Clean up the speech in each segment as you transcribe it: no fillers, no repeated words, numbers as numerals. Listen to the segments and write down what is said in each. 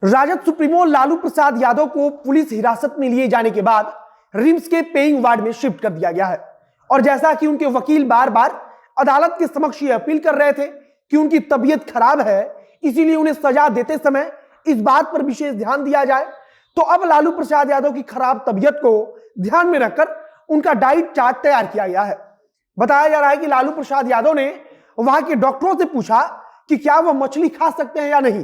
Rajad supremo Lalu Prasad Yadav को police हिरासत में लिए जाने के बाद रिम्स के पेइंग वार्ड में शिफ्ट कर दिया गया है। और जैसा कि उनके वकील बार बार अदालत के समक्ष ये अपील कर रहे थे कि उनकी तबीयत खराब है, इसीलिए उन्हें सजा देते समय इस बात पर विशेष ध्यान दिया जाए, तो अब लालू प्रसाद यादव की खराब तबीयत को ध्यान में रखकर उनका डाइट चार्ट तैयार किया गया है। बताया जा रहा है कि लालू प्रसाद यादव ने वहां के डॉक्टरों से पूछा कि क्या वह मछली खा सकते हैं या नहीं।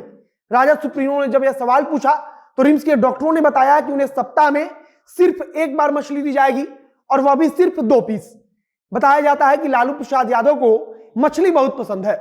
राजद सुप्रीमो ने जब यह सवाल पूछा तो रिम्स के डॉक्टरों ने बताया कि उन्हें सप्ताह में सिर्फ एक बार मछली दी जाएगी और वह भी सिर्फ 2 पीस। बताया जाता है कि लालू प्रसाद यादव को मछली बहुत पसंद है,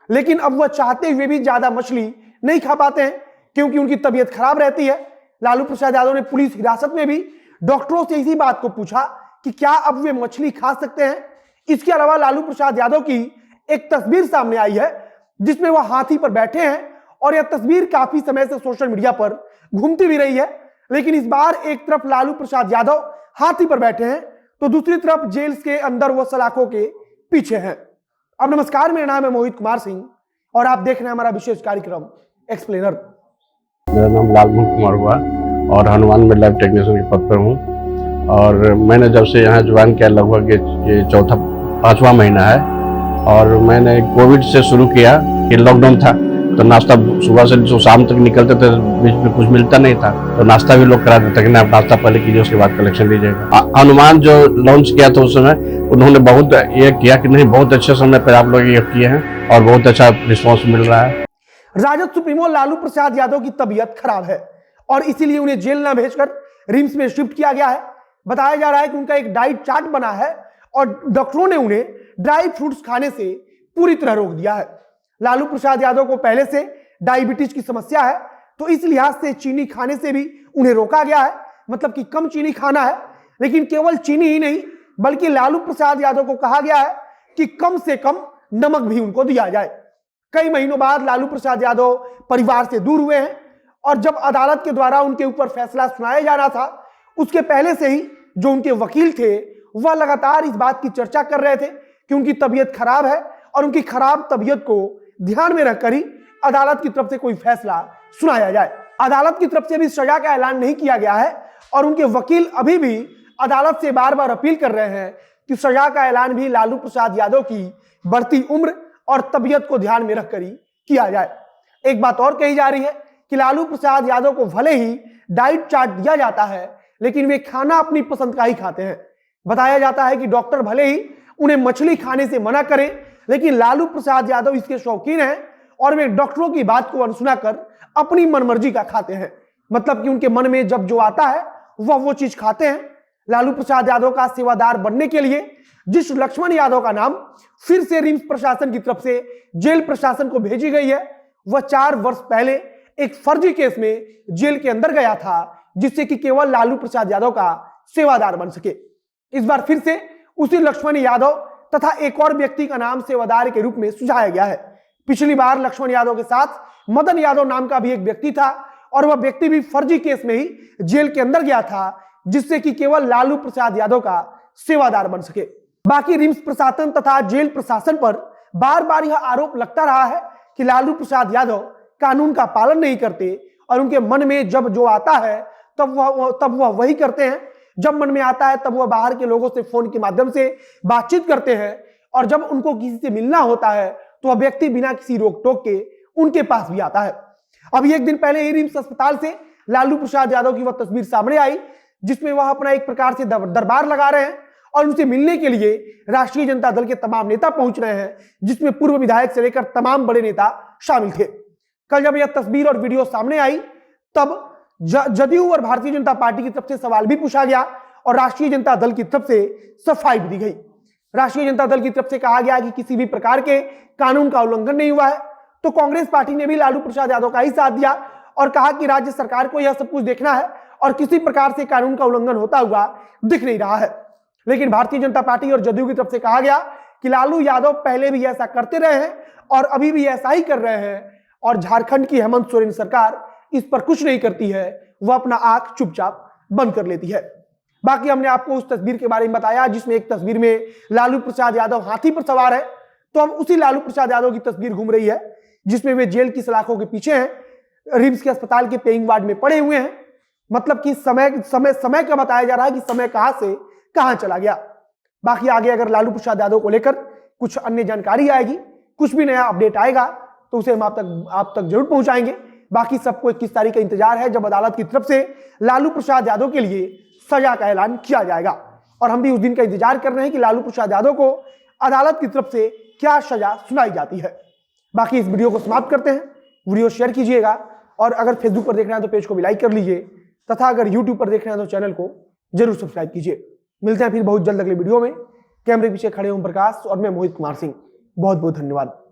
लेकिन अब वह चाहते हुए भी ज्यादा मछली नहीं खा पाते हैं क्योंकि उनकी तबीयत खराब रहती है। लालू प्रसाद यादव ने पुलिस हिरासत में भी डॉक्टरों से इसी बात को पूछा कि क्या अब वे मछली खा सकते हैं। इसके अलावा लालू प्रसाद यादव की एक तस्वीर सामने आई है जिसमें वह हाथी पर बैठे हैं और यह तस्वीर काफी समय से सोशल मीडिया पर घूमती भी रही है। लेकिन इस बार एक तरफ लालू प्रसाद यादव हाथी पर बैठे हैं तो दूसरी तरफ जेल के अंदर वह सलाखों के पीछे हैं। अब नमस्कार, मेरा नाम है मोहित कुमार सिंह और आप देख रहे हैं हमारा विशेष कार्यक्रम एक्सप्लेनर। मेरा नाम लालमोहन कुमार हुआ और हनुमान में लैब टेक्नीशियन के पद पर हूँ। और मैंने जब से यहाँ ज्वाइन किया लगभग ये 5वां महीना है। और मैंने कोविड से शुरू किया कि लॉकडाउन था तो नाश्ता सुबह से जो शाम तक निकलते थे, बीच में कुछ मिलता नहीं था तो नाश्ता भी लोग करा देते कि आप नाश्ता पहले कीजिए उसके बाद कलेक्शन लीजिएगा। हनुमान जो लॉन्च किया था उस समय उन्होंने बहुत ये किया कि नहीं, बहुत अच्छे समय पर आप लोग ये किए हैं और बहुत अच्छा रिस्पॉन्स मिल रहा है। राजद सुप्रीमो लालू प्रसाद यादव की तबीयत खराब है और इसीलिए उन्हें जेल न भेजकर रिम्स में शिफ्ट किया गया है। बताया जा रहा है कि उनका एक डाइट चार्ट बना है और डॉक्टरों ने उन्हें ड्राई फ्रूट्स खाने से पूरी तरह रोक दिया है। लालू प्रसाद यादव को पहले से डायबिटीज की समस्या है तो इस लिहाज से चीनी खाने से भी उन्हें रोका गया है, मतलब कि कम चीनी खाना है। लेकिन केवल चीनी ही नहीं बल्कि लालू प्रसाद यादव को कहा गया है कि कम से कम नमक भी उनको दिया जाए। कई महीनों बाद लालू प्रसाद यादव परिवार से दूर हुए हैं और जब अदालत के द्वारा उनके ऊपर फैसला सुनाया जाना था उसके पहले से ही जो उनके वकील थे वह लगातार इस बात की चर्चा कर रहे थे कि उनकी तबीयत खराब है और उनकी खराब तबीयत को ध्यान में रखकर ही अदालत की तरफ से कोई फैसला सुनाया जाए। अदालत की तरफ से भी सजा का ऐलान नहीं किया गया है और उनके वकील अभी भी अदालत से बार बार अपील कर रहे हैं कि सजा का ऐलान भी लालू प्रसाद यादव की बढ़ती उम्र और तबीयत को ध्यान में रखकर ही किया जाए। एक बात और कही जा रही है कि लालू प्रसाद यादव को भले ही डाइट चार्ट दिया जाता है लेकिन वे खाना अपनी पसंद का ही खाते हैं। बताया जाता है कि डॉक्टर भले ही उन्हें मछली खाने से मना करें लेकिन लालू प्रसाद यादव इसके शौकीन हैं और वे डॉक्टरों की बात को अनसुना कर अपनी मनमर्जी का खाते हैं, मतलब कि उनके मन में जब जो आता है वह वो चीज खाते हैं। लालू प्रसाद यादव का सेवादार बनने के लिए जिस लक्ष्मण यादव का नाम फिर से रिम्स प्रशासन की तरफ से जेल प्रशासन को भेजी गई है वह 4 वर्ष पहले एक फर्जी केस में जेल के अंदर गया था जिससे कि केवल लालू प्रसाद यादव का सेवादार बन सके। इस बार फिर से उसी लक्ष्मण यादव तथा एक और व्यक्ति का नाम सेवादार के रूप में सुझाया गया है। पिछली बार लक्ष्मण यादव के साथ मदन यादव नाम का भी एक व्यक्ति था और वह व्यक्ति भी फर्जी केस में ही जेल के अंदर गया था जिससे कि केवल लालू प्रसाद यादव का सेवादार बन सके। बाकी रिम्स प्रशासन तथा जेल प्रशासन पर बार बार यह आरोप लगता रहा है कि लालू प्रसाद यादव कानून का पालन नहीं करते और उनके मन में जब जो आता है तब वह वही करते हैं। जब मन में आता है तब वह बाहर के लोगों से फोन के माध्यम से बातचीत करते हैं और जब उनको किसी से मिलना होता है तो वह व्यक्ति बिना किसी रोक टोक के उनके पास भी आता है। अभी एक दिन पहले ही रिम्स अस्पताल से लालू प्रसाद यादव की वह तस्वीर सामने आई जिसमें वह अपना एक प्रकार से दरबार लगा रहे हैं और उनसे मिलने के लिए राष्ट्रीय जनता दल के तमाम नेता पहुंच रहे हैं जिसमें पूर्व विधायक से लेकर तमाम बड़े नेता शामिल थे। कल जब यह तस्वीर और वीडियो सामने आई तब जदयू और भारतीय जनता पार्टी की तरफ से सवाल भी पूछा गया और राष्ट्रीय जनता दल की तरफ से सफाई भी दी गई। राष्ट्रीय जनता दल की तरफ से कहा गया कि किसी भी प्रकार के कानून का उल्लंघन नहीं हुआ है, तो कांग्रेस पार्टी ने भी लालू प्रसाद यादव का ही साथ दिया और कहा कि राज्य सरकार को यह सब कुछ देखना है और किसी प्रकार से कानून का उल्लंघन होता हुआ दिख नहीं रहा है। लेकिन भारतीय जनता पार्टी और जदयू की तरफ से कहा गया कि लालू यादव पहले भी ऐसा करते रहे हैं और अभी भी ऐसा ही कर रहे हैं और झारखंड की हेमंत सोरेन सरकार इस पर कुछ नहीं करती है, वह अपना आंख चुपचाप बंद कर लेती है। बाकी हमने आपको उस तस्वीर के बारे में बताया जिसमें एक तस्वीर में लालू प्रसाद यादव हाथी पर सवार है, तो अब उसी लालू प्रसाद यादव की तस्वीर घूम रही है जिसमें वे जेल की सलाखों के पीछे हैं। रिम्स के अस्पताल के पेइंग वार्ड में पड़े हुए हैं। मतलब कि समय का बताया जा रहा है कि समय कहां से कहां चला गया। बाकी आगे अगर लालू प्रसाद यादव को लेकर कुछ अन्य जानकारी आएगी, कुछ भी नया अपडेट आएगा तो उसे हम आप तक जरूर पहुंचाएंगे। बाकी सबको 21 तारीख का इंतजार है जब अदालत की तरफ से लालू प्रसाद यादव के लिए सजा का ऐलान किया जाएगा, और हम भी उस दिन का इंतजार कर रहे हैं कि लालू प्रसाद यादव को अदालत की तरफ से क्या सजा सुनाई जाती है। बाकी इस वीडियो को समाप्त करते हैं। वीडियो शेयर कीजिएगा, और अगर फेसबुक पर देख रहे हैं तो पेज को भी लाइक कर लीजिए, तथा अगर यूट्यूब पर देख रहे हैं तो चैनल को जरूर सब्सक्राइब कीजिए। मिलते हैं फिर बहुत जल्द अगले वीडियो में। कैमरे पीछे खड़े ओम प्रकाश और मैं मोहित कुमार सिंह। बहुत बहुत धन्यवाद।